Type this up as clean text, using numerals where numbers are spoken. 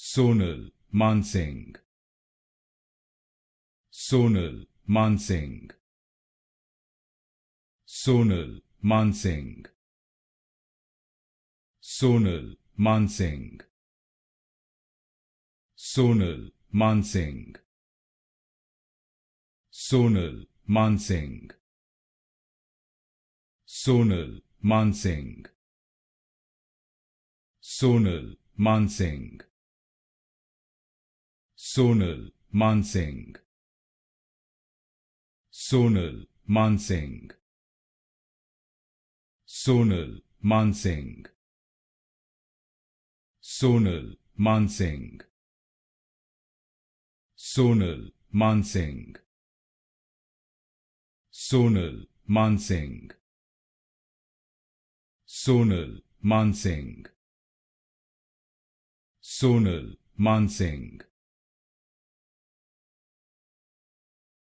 Sonal Mansingh, Sonal Mansingh, Sonal Mansingh, Sonal Mansingh, Sonal Mansingh, Sonal Mansingh, Sonal Mansingh, Sonal Mansingh, Sonal Mansingh, Sonal Mansingh, Sonal Mansingh, Sonal Mansingh, Sonal Mansingh, Sonal Mansingh, Sonal Mansingh, Sonal Mansingh,